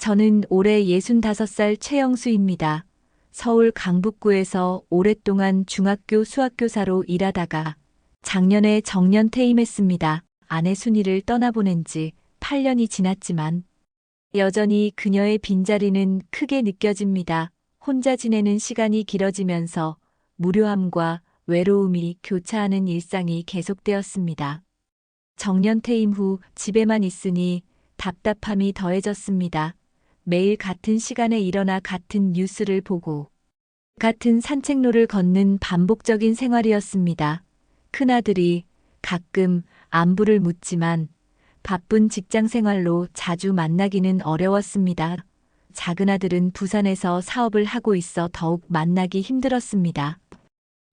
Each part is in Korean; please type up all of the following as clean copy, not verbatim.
저는 올해 65살 최영수입니다. 서울 강북구에서 오랫동안 중학교 수학교사로 일하다가 작년에 정년 퇴임했습니다. 아내 순이를 떠나보낸 지 8년이 지났지만 여전히 그녀의 빈자리는 크게 느껴집니다. 혼자 지내는 시간이 길어지면서 무료함과 외로움이 교차하는 일상이 계속되었습니다. 정년 퇴임 후 집에만 있으니 답답함이 더해졌습니다. 매일 같은 시간에 일어나 같은 뉴스를 보고 같은 산책로를 걷는 반복적인 생활이었습니다. 큰아들이 가끔 안부를 묻지만 바쁜 직장 생활로 자주 만나기는 어려웠습니다. 작은아들은 부산에서 사업을 하고 있어 더욱 만나기 힘들었습니다.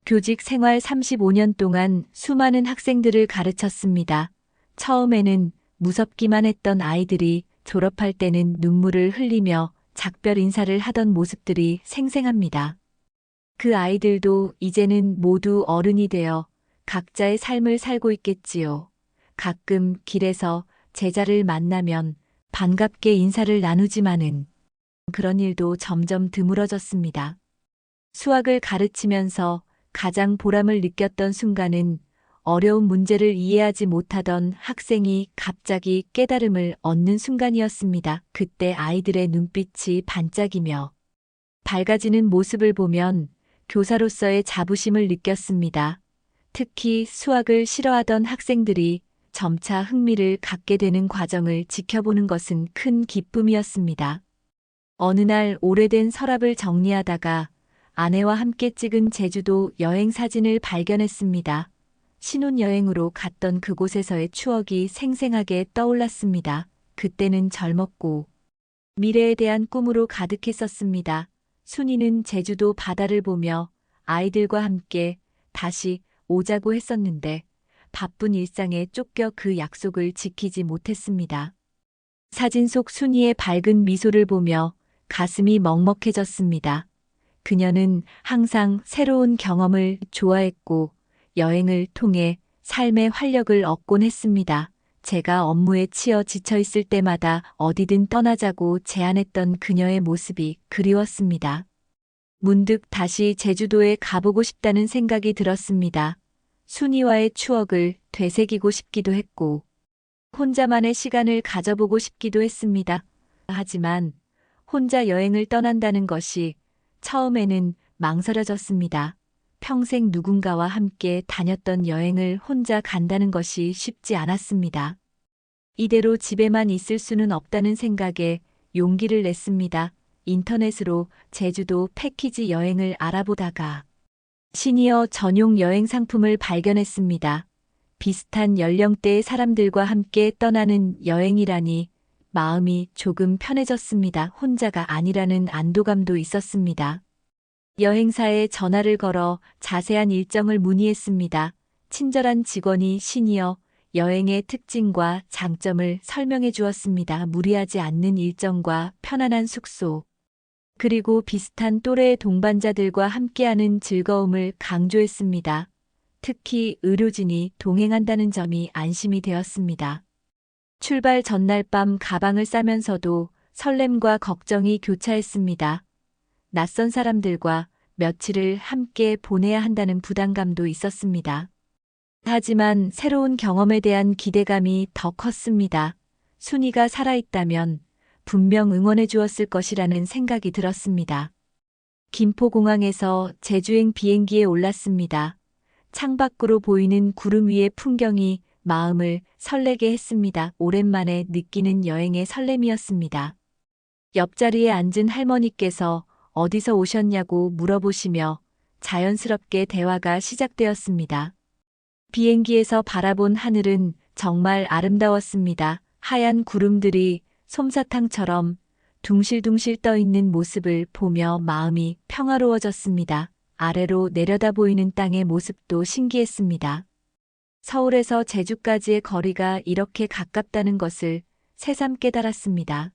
교직 생활 35년 동안 수많은 학생들을 가르쳤습니다. 처음에는 무섭기만 했던 아이들이 졸업할 때는 눈물을 흘리며 작별 인사를 하던 모습들이 생생합니다. 그 아이들도 이제는 모두 어른이 되어 각자의 삶을 살고 있겠지요. 가끔 길에서 제자를 만나면 반갑게 인사를 나누지만은 그런 일도 점점 드물어졌습니다. 수학을 가르치면서 가장 보람을 느꼈던 순간은 어려운 문제를 이해하지 못하던 학생이 갑자기 깨달음을 얻는 순간이었습니다. 그때 아이들의 눈빛이 반짝이며 밝아지는 모습을 보면 교사로서의 자부심을 느꼈습니다. 특히 수학을 싫어하던 학생들이 점차 흥미를 갖게 되는 과정을 지켜보는 것은 큰 기쁨이었습니다. 어느 날 오래된 서랍을 정리하다가 아내와 함께 찍은 제주도 여행 사진을 발견했습니다. 신혼여행으로 갔던 그곳에서의 추억이 생생하게 떠올랐습니다. 그때는 젊었고 미래에 대한 꿈으로 가득했었습니다. 순이는 제주도 바다를 보며 아이들과 함께 다시 오자고 했었는데 바쁜 일상에 쫓겨 그 약속을 지키지 못했습니다. 사진 속 순이의 밝은 미소를 보며 가슴이 먹먹해졌습니다. 그녀는 항상 새로운 경험을 좋아했고 여행을 통해 삶의 활력을 얻곤 했습니다. 제가 업무에 치여 지쳐 있을 때마다 어디든 떠나자고 제안했던 그녀의 모습이 그리웠습니다. 문득 다시 제주도에 가보고 싶다는 생각이 들었습니다. 순이와의 추억을 되새기고 싶기도 했고 혼자만의 시간을 가져보고 싶기도 했습니다. 하지만 혼자 여행을 떠난다는 것이 처음에는 망설여졌습니다. 평생 누군가와 함께 다녔던 여행을 혼자 간다는 것이 쉽지 않았습니다. 이대로 집에만 있을 수는 없다는 생각에 용기를 냈습니다. 인터넷으로 제주도 패키지 여행을 알아보다가 시니어 전용 여행 상품을 발견했습니다. 비슷한 연령대의 사람들과 함께 떠나는 여행이라니 마음이 조금 편해졌습니다. 혼자가 아니라는 안도감도 있었습니다. 여행사에 전화를 걸어 자세한 일정을 문의했습니다. 친절한 직원이 시니어 여행의 특징과 장점을 설명해 주었습니다. 무리하지 않는 일정과 편안한 숙소, 그리고 비슷한 또래의 동반자들과 함께하는 즐거움을 강조했습니다. 특히 의료진이 동행한다는 점이 안심이 되었습니다. 출발 전날 밤 가방을 싸면서도 설렘과 걱정이 교차했습니다. 낯선 사람들과 며칠을 함께 보내야 한다는 부담감도 있었습니다. 하지만 새로운 경험에 대한 기대감이 더 컸습니다. 순이가 살아있다면 분명 응원해 주었을 것이라는 생각이 들었습니다. 김포공항에서 제주행 비행기에 올랐습니다. 창밖으로 보이는 구름 위의 풍경이 마음을 설레게 했습니다. 오랜만에 느끼는 여행의 설렘이었습니다. 옆자리에 앉은 할머니께서 어디서 오셨냐고 물어보시며 자연스럽게 대화가 시작되었습니다. 비행기에서 바라본 하늘은 정말 아름다웠습니다. 하얀 구름들이 솜사탕처럼 둥실둥실 떠 있는 모습을 보며 마음이 평화로워졌습니다. 아래로 내려다 보이는 땅의 모습도 신기했습니다. 서울에서 제주까지의 거리가 이렇게 가깝다는 것을 새삼 깨달았습니다.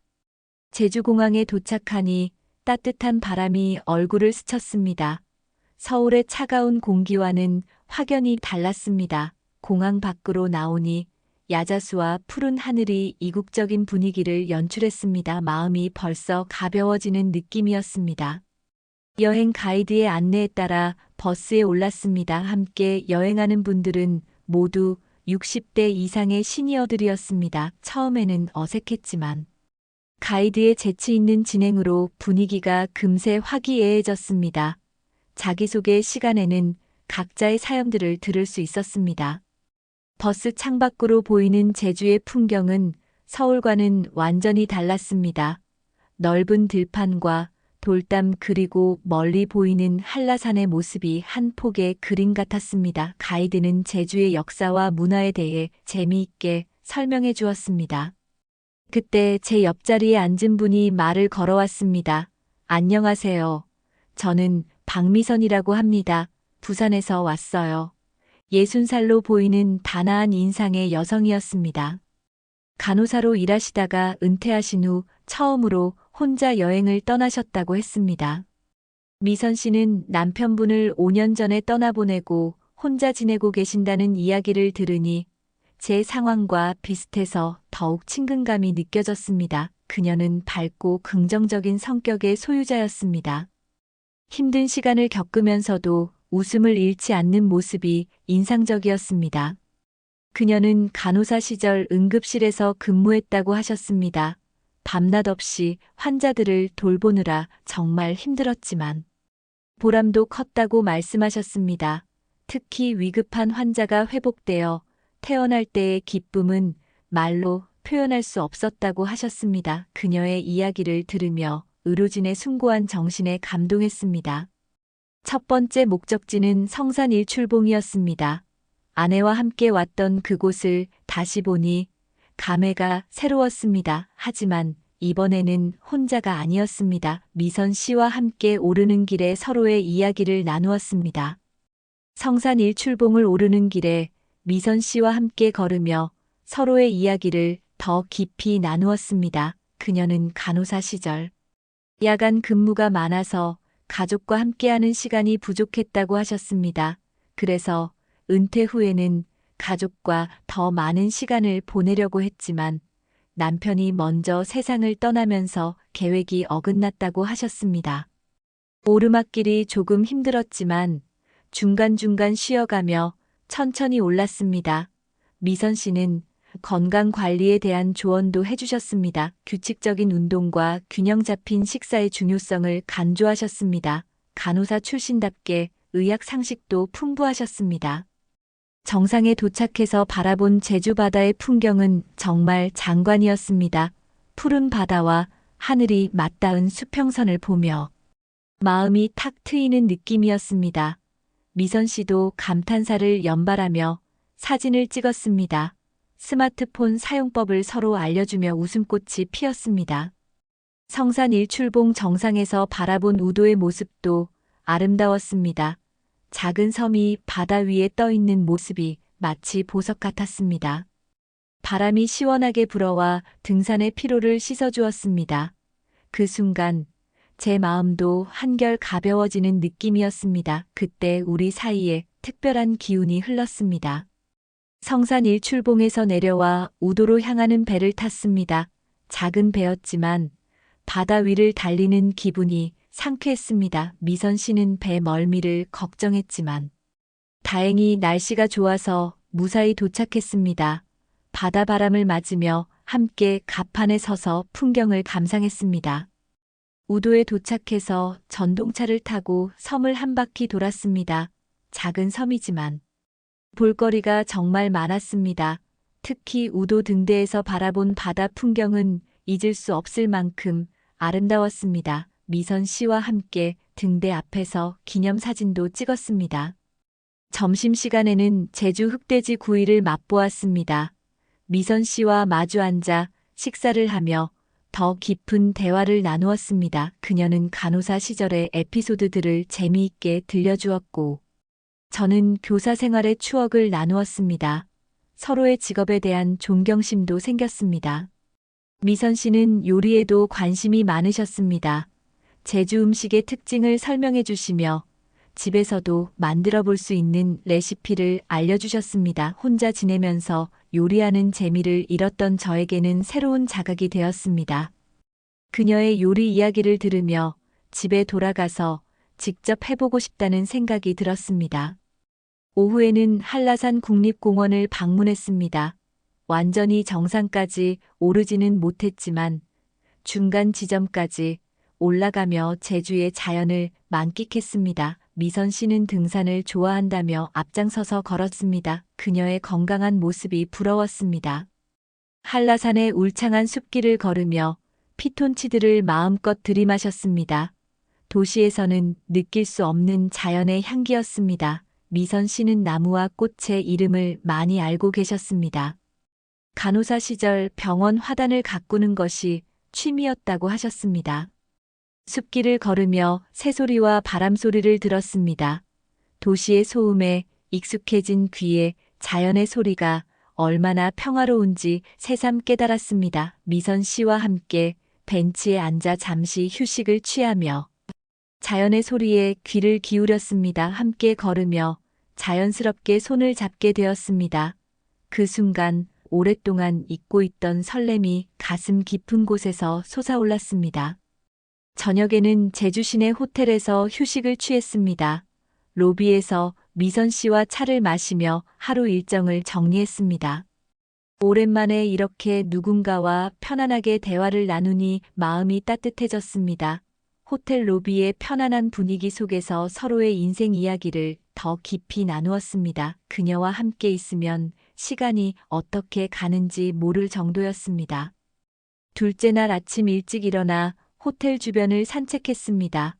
제주공항에 도착하니 따뜻한 바람이 얼굴을 스쳤습니다. 서울의 차가운 공기와는 확연히 달랐습니다. 공항 밖으로 나오니 야자수와 푸른 하늘이 이국적인 분위기를 연출했습니다. 마음이 벌써 가벼워지는 느낌이었습니다. 여행 가이드의 안내에 따라 버스에 올랐습니다. 함께 여행하는 분들은 모두 60대 이상의 시니어들이었습니다. 처음에는 어색했지만 가이드의 재치 있는 진행으로 분위기가 금세 화기애애해졌습니다. 자기소개 시간에는 각자의 사연들을 들을 수 있었습니다. 버스 창밖으로 보이는 제주의 풍경은 서울과는 완전히 달랐습니다. 넓은 들판과 돌담 그리고 멀리 보이는 한라산의 모습이 한 폭의 그림 같았습니다. 가이드는 제주의 역사와 문화에 대해 재미있게 설명해 주었습니다. 그때 제 옆자리에 앉은 분이 말을 걸어왔습니다. 안녕하세요. 저는 박미선이라고 합니다. 부산에서 왔어요. 60살로 보이는 단아한 인상의 여성이었습니다. 간호사로 일하시다가 은퇴하신 후 처음으로 혼자 여행을 떠나셨다고 했습니다. 미선 씨는 남편분을 5년 전에 떠나보내고 혼자 지내고 계신다는 이야기를 들으니 제 상황과 비슷해서 더욱 친근감이 느껴졌습니다. 그녀는 밝고 긍정적인 성격의 소유자였습니다. 힘든 시간을 겪으면서도 웃음을 잃지 않는 모습이 인상적이었습니다. 그녀는 간호사 시절 응급실에서 근무했다고 하셨습니다. 밤낮 없이 환자들을 돌보느라 정말 힘들었지만 보람도 컸다고 말씀하셨습니다. 특히 위급한 환자가 회복되어 태어날 때의 기쁨은 말로 표현할 수 없었다고 하셨습니다. 그녀의 이야기를 들으며 의료진의 숭고한 정신에 감동했습니다. 첫 번째 목적지는 성산 일출봉이었습니다. 아내와 함께 왔던 그곳을 다시 보니 감회가 새로웠습니다. 하지만 이번에는 혼자가 아니었습니다. 미선 씨와 함께 오르는 길에 서로의 이야기를 나누었습니다. 성산 일출봉을 오르는 길에 미선 씨와 함께 걸으며 서로의 이야기를 더 깊이 나누었습니다. 그녀는 간호사 시절 야간 근무가 많아서 가족과 함께하는 시간이 부족했다고 하셨습니다. 그래서 은퇴 후에는 가족과 더 많은 시간을 보내려고 했지만 남편이 먼저 세상을 떠나면서 계획이 어긋났다고 하셨습니다. 오르막길이 조금 힘들었지만 중간중간 쉬어가며 천천히 올랐습니다. 미선 씨는 건강 관리에 대한 조언도 해주셨습니다. 규칙적인 운동과 균형 잡힌 식사의 중요성을 강조하셨습니다. 간호사 출신답게 의학 상식도 풍부하셨습니다. 정상에 도착해서 바라본 제주 바다의 풍경은 정말 장관이었습니다. 푸른 바다와 하늘이 맞닿은 수평선을 보며 마음이 탁 트이는 느낌이었습니다. 미선 씨도 감탄사를 연발하며 사진을 찍었습니다. 스마트폰 사용법을 서로 알려주며 웃음꽃이 피었습니다. 성산 일출봉 정상에서 바라본 우도의 모습도 아름다웠습니다. 작은 섬이 바다 위에 떠 있는 모습이 마치 보석 같았습니다. 바람이 시원하게 불어와 등산의 피로를 씻어주었습니다. 그 순간 제 마음도 한결 가벼워지는 느낌이었습니다. 그때 우리 사이에 특별한 기운이 흘렀습니다. 성산 일출봉에서 내려와 우도로 향하는 배를 탔습니다. 작은 배였지만 바다 위를 달리는 기분이 상쾌했습니다. 미선 씨는 배 멀미를 걱정했지만 다행히 날씨가 좋아서 무사히 도착했습니다. 바다 바람을 맞으며 함께 갑판에 서서 풍경을 감상했습니다. 우도에 도착해서 전동차를 타고 섬을 한 바퀴 돌았습니다. 작은 섬이지만 볼거리가 정말 많았습니다. 특히 우도 등대에서 바라본 바다 풍경은 잊을 수 없을 만큼 아름다웠습니다. 미선 씨와 함께 등대 앞에서 기념사진도 찍었습니다. 점심시간에는 제주 흑돼지 구이를 맛보았습니다. 미선 씨와 마주 앉아 식사를 하며 더 깊은 대화를 나누었습니다. 그녀는 간호사 시절의 에피소드들을 재미있게 들려주었고 저는 교사 생활의 추억을 나누었습니다. 서로의 직업에 대한 존경심도 생겼습니다. 미선 씨는 요리에도 관심이 많으셨습니다. 제주 음식의 특징을 설명해 주시며 집에서도 만들어 볼 수 있는 레시피를 알려주셨습니다. 혼자 지내면서 요리하는 재미를 잃었던 저에게는 새로운 자극이 되었습니다. 그녀의 요리 이야기를 들으며 집에 돌아가서 직접 해보고 싶다는 생각이 들었습니다. 오후에는 한라산 국립공원을 방문했습니다. 완전히 정상까지 오르지는 못했지만 중간 지점까지 올라가며 제주의 자연을 만끽했습니다. 미선 씨는 등산을 좋아한다며 앞장서서 걸었습니다. 그녀의 건강한 모습이 부러웠습니다. 한라산의 울창한 숲길을 걸으며 피톤치드를 마음껏 들이마셨습니다. 도시에서는 느낄 수 없는 자연의 향기였습니다. 미선 씨는 나무와 꽃의 이름을 많이 알고 계셨습니다. 간호사 시절 병원 화단을 가꾸는 것이 취미였다고 하셨습니다. 숲길을 걸으며 새소리와 바람소리를 들었습니다. 도시의 소음에 익숙해진 귀에 자연의 소리가 얼마나 평화로운지 새삼 깨달았습니다. 미선 씨와 함께 벤치에 앉아 잠시 휴식을 취하며 자연의 소리에 귀를 기울였습니다. 함께 걸으며 자연스럽게 손을 잡게 되었습니다. 그 순간 오랫동안 잊고 있던 설렘이 가슴 깊은 곳에서 솟아올랐습니다. 저녁에는 제주 시내 호텔에서 휴식을 취했습니다. 로비에서 미선 씨와 차를 마시며 하루 일정을 정리했습니다. 오랜만에 이렇게 누군가와 편안하게 대화를 나누니 마음이 따뜻해졌습니다. 호텔 로비의 편안한 분위기 속에서 서로의 인생 이야기를 더 깊이 나누었습니다. 그녀와 함께 있으면 시간이 어떻게 가는지 모를 정도였습니다. 둘째 날 아침 일찍 일어나 호텔 주변을 산책했습니다.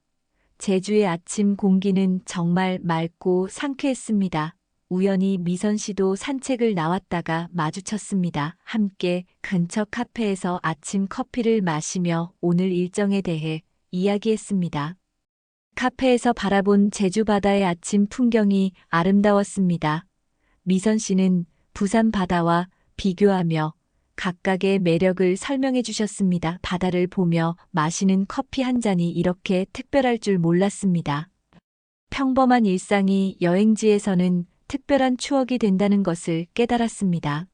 제주의 아침 공기는 정말 맑고 상쾌했습니다. 우연히 미선 씨도 산책을 나왔다가 마주쳤습니다. 함께 근처 카페에서 아침 커피를 마시며 오늘 일정에 대해 이야기했습니다. 카페에서 바라본 제주 바다의 아침 풍경이 아름다웠습니다. 미선 씨는 부산 바다와 비교하며 각각의 매력을 설명해 주셨습니다. 바다를 보며 마시는 커피 한 잔이 이렇게 특별할 줄 몰랐습니다. 평범한 일상이 여행지에서는 특별한 추억이 된다는 것을 깨달았습니다.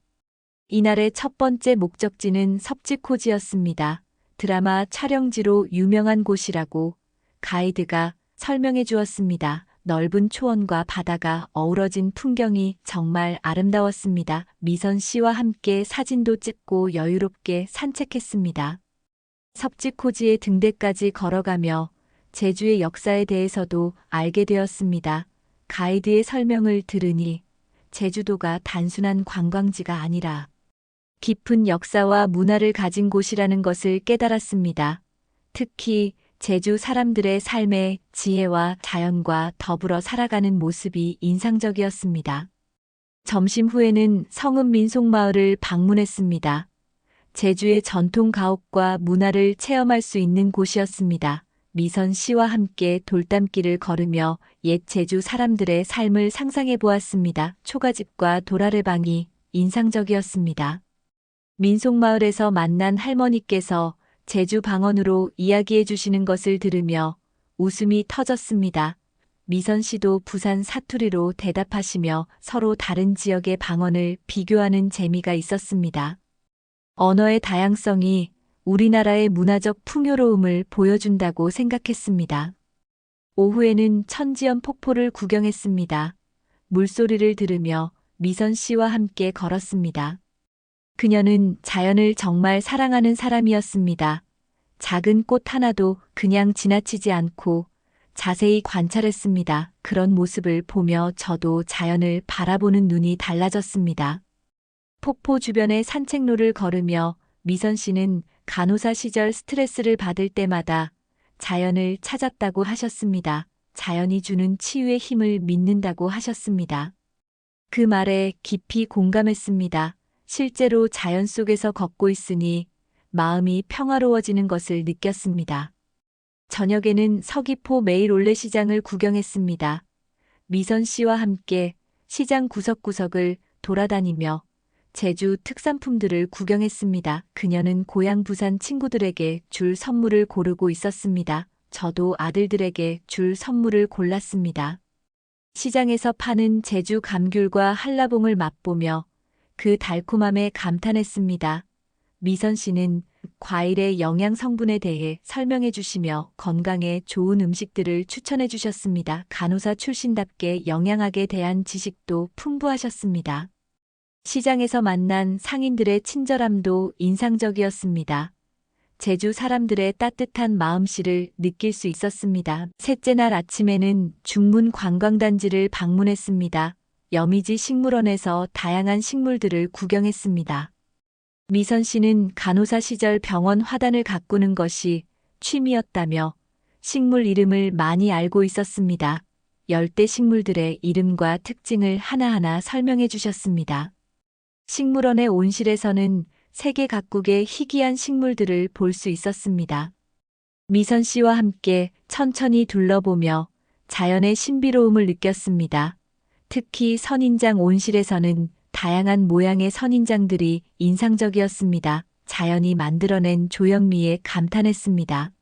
이날의 첫 번째 목적지는 섭지코지였습니다. 드라마 촬영지로 유명한 곳이라고 가이드가 설명해 주었습니다. 넓은 초원과 바다가 어우러진 풍경이 정말 아름다웠습니다. 미선 씨와 함께 사진도 찍고 여유롭게 산책했습니다. 섭지코지의 등대까지 걸어가며 제주의 역사에 대해서도 알게 되었습니다. 가이드의 설명을 들으니 제주도가 단순한 관광지가 아니라 깊은 역사와 문화를 가진 곳이라는 것을 깨달았습니다. 특히 제주 사람들의 삶의 지혜와 자연과 더불어 살아가는 모습이 인상적이었습니다. 점심 후에는 성읍 민속마을을 방문했습니다. 제주의 전통 가옥과 문화를 체험할 수 있는 곳이었습니다. 미선 씨와 함께 돌담길을 걸으며 옛 제주 사람들의 삶을 상상해 보았습니다. 초가집과 도라레방이 인상적이었습니다. 민속마을에서 만난 할머니께서 제주 방언으로 이야기해 주시는 것을 들으며 웃음이 터졌습니다. 미선 씨도 부산 사투리로 대답하시며 서로 다른 지역의 방언을 비교하는 재미가 있었습니다. 언어의 다양성이 우리나라의 문화적 풍요로움을 보여준다고 생각했습니다. 오후에는 천지연 폭포를 구경했습니다. 물소리를 들으며 미선 씨와 함께 걸었습니다. 그녀는 자연을 정말 사랑하는 사람이었습니다. 작은 꽃 하나도 그냥 지나치지 않고 자세히 관찰했습니다. 그런 모습을 보며 저도 자연을 바라보는 눈이 달라졌습니다. 폭포 주변의 산책로를 걸으며 미선 씨는 간호사 시절 스트레스를 받을 때마다 자연을 찾았다고 하셨습니다. 자연이 주는 치유의 힘을 믿는다고 하셨습니다. 그 말에 깊이 공감했습니다. 실제로 자연 속에서 걷고 있으니 마음이 평화로워지는 것을 느꼈습니다. 저녁에는 서귀포 매일올레시장을 구경했습니다. 미선 씨와 함께 시장 구석구석을 돌아다니며 제주 특산품들을 구경했습니다. 그녀는 고향 부산 친구들에게 줄 선물을 고르고 있었습니다. 저도 아들들에게 줄 선물을 골랐습니다. 시장에서 파는 제주 감귤과 한라봉을 맛보며 그 달콤함에 감탄했습니다. 미선 씨는 과일의 영양 성분에 대해 설명해 주시며 건강에 좋은 음식들을 추천해 주셨습니다. 간호사 출신답게 영양학에 대한 지식도 풍부하셨습니다. 시장에서 만난 상인들의 친절함도 인상적이었습니다. 제주 사람들의 따뜻한 마음씨를 느낄 수 있었습니다. 셋째 날 아침에는 중문 관광단지를 방문했습니다. 여미지 식물원에서 다양한 식물들을 구경했습니다. 미선 씨는 간호사 시절 병원 화단을 가꾸는 것이 취미였다며 식물 이름을 많이 알고 있었습니다. 열대 식물들의 이름과 특징을 하나하나 설명해 주셨습니다. 식물원의 온실에서는 세계 각국의 희귀한 식물들을 볼 수 있었습니다. 미선 씨와 함께 천천히 둘러보며 자연의 신비로움을 느꼈습니다. 특히 선인장 온실에서는 다양한 모양의 선인장들이 인상적이었습니다. 자연이 만들어낸 조형미에 감탄했습니다.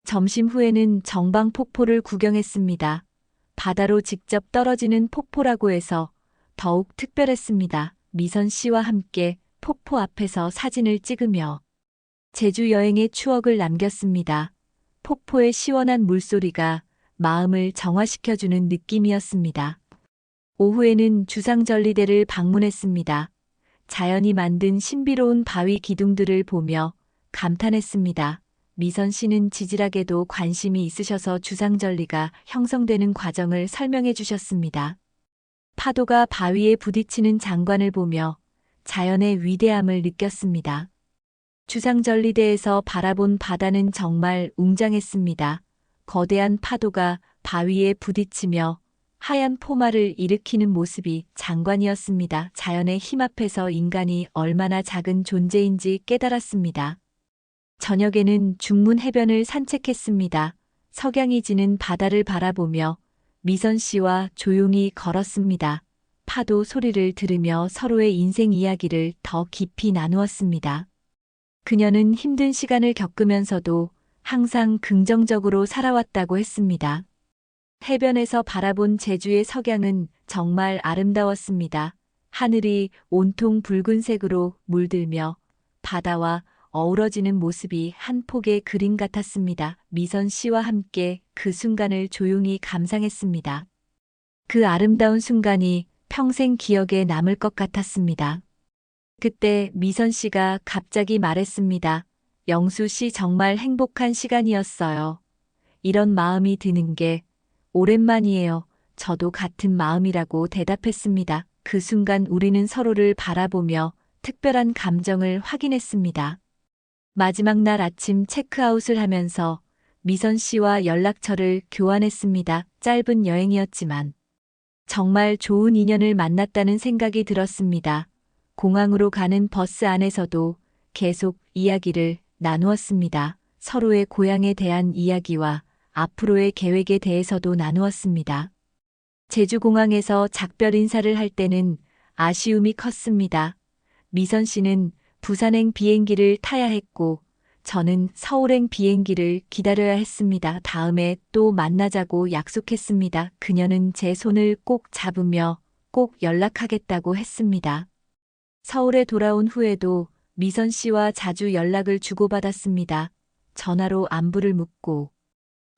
점심 후에는 정방 폭포를 구경했습니다. 바다로 직접 떨어지는 폭포라고 해서 더욱 특별했습니다. 미선 씨와 함께 폭포 앞에서 사진을 찍으며 제주 여행의 추억을 남겼습니다. 폭포의 시원한 물소리가 마음을 정화시켜주는 느낌이었습니다. 오후에는 주상절리대를 방문했습니다. 자연이 만든 신비로운 바위 기둥들을 보며 감탄했습니다. 미선 씨는 지질학에도 관심이 있으셔서 주상절리가 형성되는 과정을 설명해 주셨습니다. 파도가 바위에 부딪히는 장관을 보며 자연의 위대함을 느꼈습니다. 주상절리대에서 바라본 바다는 정말 웅장했습니다. 거대한 파도가 바위에 부딪히며 하얀 포마를 일으키는 모습이 장관이었습니다. 자연의 힘 앞에서 인간이 얼마나 작은 존재인지 깨달았습니다. 저녁에는 중문 해변을 산책했습니다. 석양이 지는 바다를 바라보며 미선 씨와 조용히 걸었습니다. 파도 소리를 들으며 서로의 인생 이야기를 더 깊이 나누었습니다. 그녀는 힘든 시간을 겪으면서도 항상 긍정적으로 살아왔다고 했습니다. 해변에서 바라본 제주의 석양은 정말 아름다웠습니다. 하늘이 온통 붉은색으로 물들며 바다와 어우러지는 모습이 한 폭의 그림 같았습니다. 미선 씨와 함께 그 순간을 조용히 감상했습니다. 그 아름다운 순간이 평생 기억에 남을 것 같았습니다. 그때 미선 씨가 갑자기 말했습니다. 영수 씨 정말 행복한 시간이었어요. 이런 마음이 드는 게 오랜만이에요. 저도 같은 마음이라고 대답했습니다. 그 순간 우리는 서로를 바라보며 특별한 감정을 확인했습니다. 마지막 날 아침 체크아웃을 하면서 미선 씨와 연락처를 교환했습니다. 짧은 여행이었지만 정말 좋은 인연을 만났다는 생각이 들었습니다. 공항으로 가는 버스 안에서도 계속 이야기를 나누었습니다. 서로의 고향에 대한 이야기와 앞으로의 계획에 대해서도 나누었습니다. 제주공항에서 작별 인사를 할 때는 아쉬움이 컸습니다. 미선 씨는 부산행 비행기를 타야 했고 저는 서울행 비행기를 기다려야 했습니다. 다음에 또 만나자고 약속했습니다. 그녀는 제 손을 꼭 잡으며 꼭 연락하겠다고 했습니다. 서울에 돌아온 후에도 미선 씨와 자주 연락을 주고받았습니다. 전화로 안부를 묻고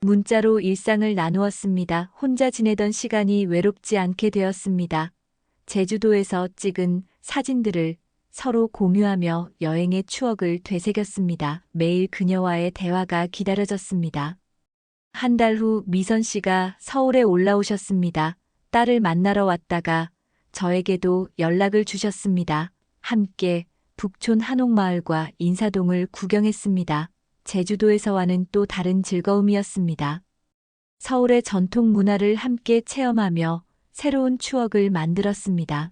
문자로 일상을 나누었습니다. 혼자 지내던 시간이 외롭지 않게 되었습니다. 제주도에서 찍은 사진들을 서로 공유하며 여행의 추억을 되새겼습니다. 매일 그녀와의 대화가 기다려졌습니다. 한 달 후 미선 씨가 서울에 올라오셨습니다. 딸을 만나러 왔다가 저에게도 연락을 주셨습니다. 함께 북촌 한옥마을과 인사동을 구경했습니다. 제주도에서와는 또 다른 즐거움이었습니다. 서울의 전통 문화를 함께 체험하며 새로운 추억을 만들었습니다.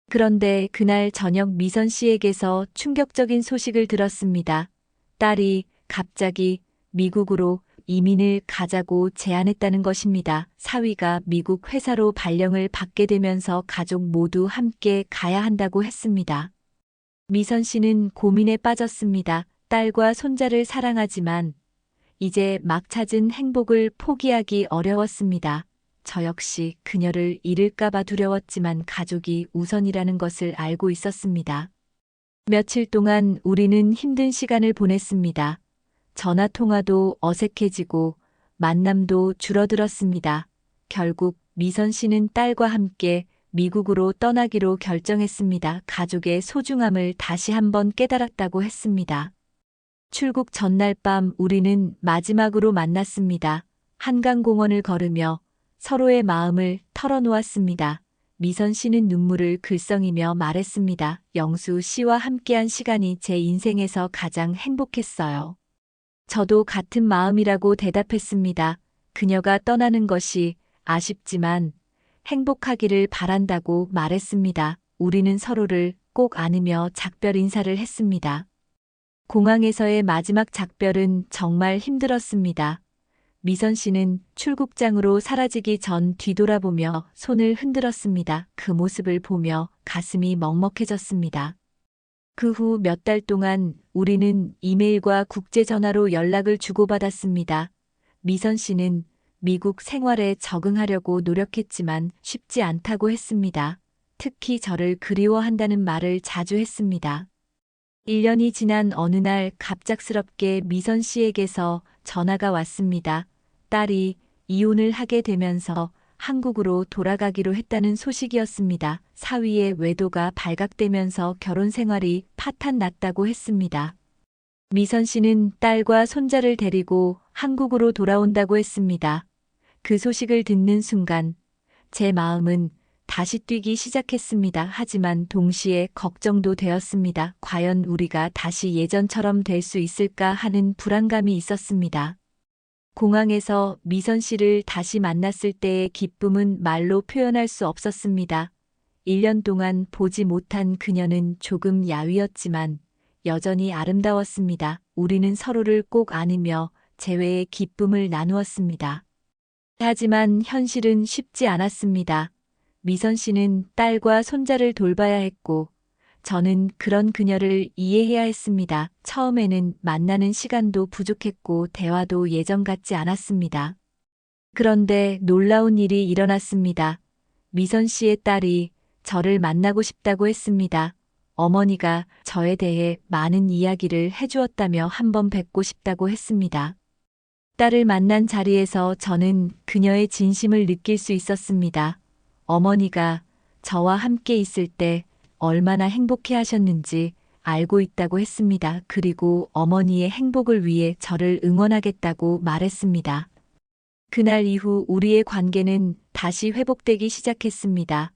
그런데 그날 저녁 미선 씨에게서 충격적인 소식을 들었습니다. 딸이 갑자기 미국으로 이민을 가자고 제안했다는 것입니다. 사위가 미국 회사로 발령을 받게 되면서 가족 모두 함께 가야 한다고 했습니다. 미선 씨는 고민에 빠졌습니다. 딸과 손자를 사랑하지만 이제 막 찾은 행복을 포기하기 어려웠습니다. 저 역시 그녀를 잃을까봐 두려웠지만 가족이 우선이라는 것을 알고 있었습니다. 며칠 동안 우리는 힘든 시간을 보냈습니다. 전화 통화도 어색해지고 만남도 줄어들었습니다. 결국 미선 씨는 딸과 함께 미국으로 떠나기로 결정했습니다. 가족의 소중함을 다시 한번 깨달았다고 했습니다. 출국 전날 밤 우리는 마지막으로 만났습니다. 한강공원을 걸으며 서로의 마음을 털어놓았습니다. 미선 씨는 눈물을 글썽이며 말했습니다. 영수 씨와 함께한 시간이 제 인생에서 가장 행복했어요. 저도 같은 마음이라고 대답했습니다. 그녀가 떠나는 것이 아쉽지만 행복하기를 바란다고 말했습니다. 우리는 서로를 꼭 안으며 작별 인사를 했습니다. 공항에서의 마지막 작별은 정말 힘들었습니다. 미선 씨는 출국장으로 사라지기 전 뒤돌아보며 손을 흔들었습니다. 그 모습을 보며 가슴이 먹먹해졌습니다. 그 후 몇 달 동안 우리는 이메일과 국제전화로 연락을 주고받았습니다. 미선 씨는 미국 생활에 적응하려고 노력했지만 쉽지 않다고 했습니다. 특히 저를 그리워한다는 말을 자주 했습니다. 1년이 지난 어느 날 갑작스럽게 미선 씨에게서 전화가 왔습니다. 딸이 이혼을 하게 되면서 한국으로 돌아가기로 했다는 소식이었습니다. 사위의 외도가 발각되면서 결혼 생활이 파탄났다고 했습니다. 미선 씨는 딸과 손자를 데리고 한국으로 돌아온다고 했습니다. 그 소식을 듣는 순간 제 마음은 다시 뛰기 시작했습니다. 하지만 동시에 걱정도 되었습니다. 과연 우리가 다시 예전처럼 될 수 있을까 하는 불안감이 있었습니다. 공항에서 미선 씨를 다시 만났을 때의 기쁨은 말로 표현할 수 없었습니다. 1년 동안 보지 못한 그녀는 조금 야위었지만 여전히 아름다웠습니다. 우리는 서로를 꼭 안으며 재회의 기쁨을 나누었습니다. 하지만 현실은 쉽지 않았습니다. 미선 씨는 딸과 손자를 돌봐야 했고 저는 그런 그녀를 이해해야 했습니다. 처음에는 만나는 시간도 부족했고 대화도 예전 같지 않았습니다. 그런데 놀라운 일이 일어났습니다. 미선 씨의 딸이 저를 만나고 싶다고 했습니다. 어머니가 저에 대해 많은 이야기를 해주었다며 한번 뵙고 싶다고 했습니다. 딸을 만난 자리에서 저는 그녀의 진심을 느낄 수 있었습니다. 어머니가 저와 함께 있을 때 얼마나 행복해 하셨는지 알고 있다고 했습니다. 그리고 어머니의 행복을 위해 저를 응원하겠다고 말했습니다. 그날 이후 우리의 관계는 다시 회복되기 시작했습니다.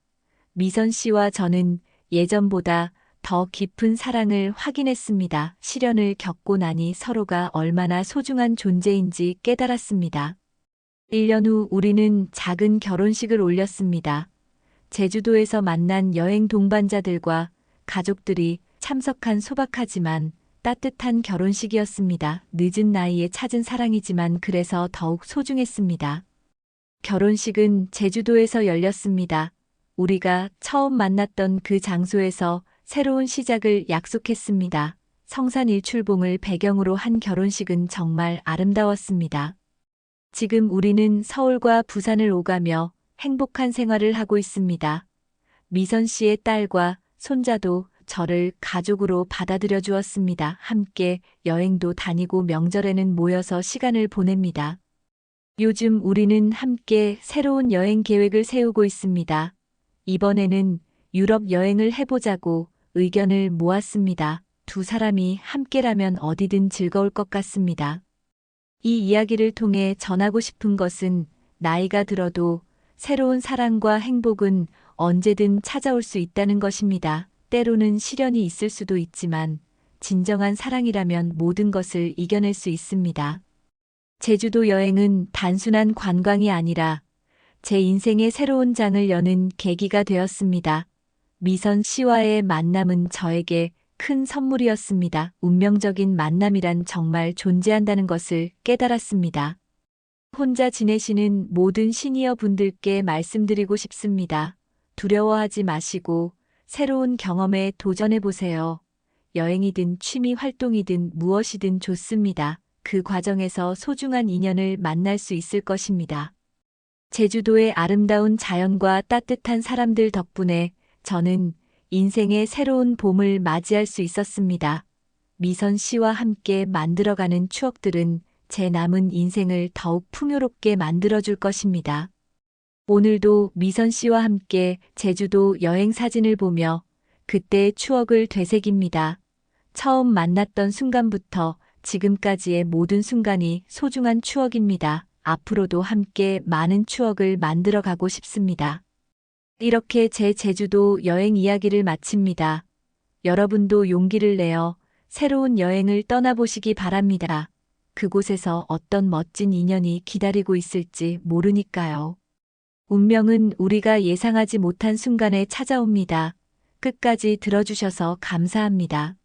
미선 씨와 저는 예전보다 더 깊은 사랑을 확인했습니다. 시련을 겪고 나니 서로가 얼마나 소중한 존재인지 깨달았습니다. 1년 후 우리는 작은 결혼식을 올렸습니다. 제주도에서 만난 여행 동반자들과 가족들이 참석한 소박하지만 따뜻한 결혼식이었습니다. 늦은 나이에 찾은 사랑이지만 그래서 더욱 소중했습니다. 결혼식은 제주도에서 열렸습니다. 우리가 처음 만났던 그 장소에서 새로운 시작을 약속했습니다. 성산 일출봉을 배경으로 한 결혼식은 정말 아름다웠습니다. 지금 우리는 서울과 부산을 오가며 행복한 생활을 하고 있습니다. 미선 씨의 딸과 손자도 저를 가족으로 받아들여 주었습니다. 함께 여행도 다니고 명절에는 모여서 시간을 보냅니다. 요즘 우리는 함께 새로운 여행 계획을 세우고 있습니다. 이번에는 유럽 여행을 해보자고 의견을 모았습니다. 두 사람이 함께라면 어디든 즐거울 것 같습니다. 이 이야기를 통해 전하고 싶은 것은 나이가 들어도 새로운 사랑과 행복은 언제든 찾아올 수 있다는 것입니다. 때로는 시련이 있을 수도 있지만 진정한 사랑이라면 모든 것을 이겨낼 수 있습니다. 제주도 여행은 단순한 관광이 아니라 제 인생의 새로운 장을 여는 계기가 되었습니다. 미선 씨와의 만남은 저에게 큰 선물이었습니다. 운명적인 만남이란 정말 존재한다는 것을 깨달았습니다. 혼자 지내시는 모든 시니어 분들께 말씀드리고 싶습니다. 두려워하지 마시고 새로운 경험에 도전해 보세요. 여행이든 취미 활동이든 무엇이든 좋습니다. 그 과정에서 소중한 인연을 만날 수 있을 것입니다. 제주도의 아름다운 자연과 따뜻한 사람들 덕분에 저는 인생의 새로운 봄을 맞이할 수 있었습니다. 미선 씨와 함께 만들어가는 추억들은 제 남은 인생을 더욱 풍요롭게 만들어줄 것입니다. 오늘도 미선 씨와 함께 제주도 여행 사진을 보며 그때의 추억을 되새깁니다. 처음 만났던 순간부터 지금까지의 모든 순간이 소중한 추억입니다. 앞으로도 함께 많은 추억을 만들어 가고 싶습니다. 이렇게 제 제주도 여행 이야기를 마칩니다. 여러분도 용기를 내어 새로운 여행을 떠나보시기 바랍니다. 그곳에서 어떤 멋진 인연이 기다리고 있을지 모르니까요. 운명은 우리가 예상하지 못한 순간에 찾아옵니다. 끝까지 들어주셔서 감사합니다.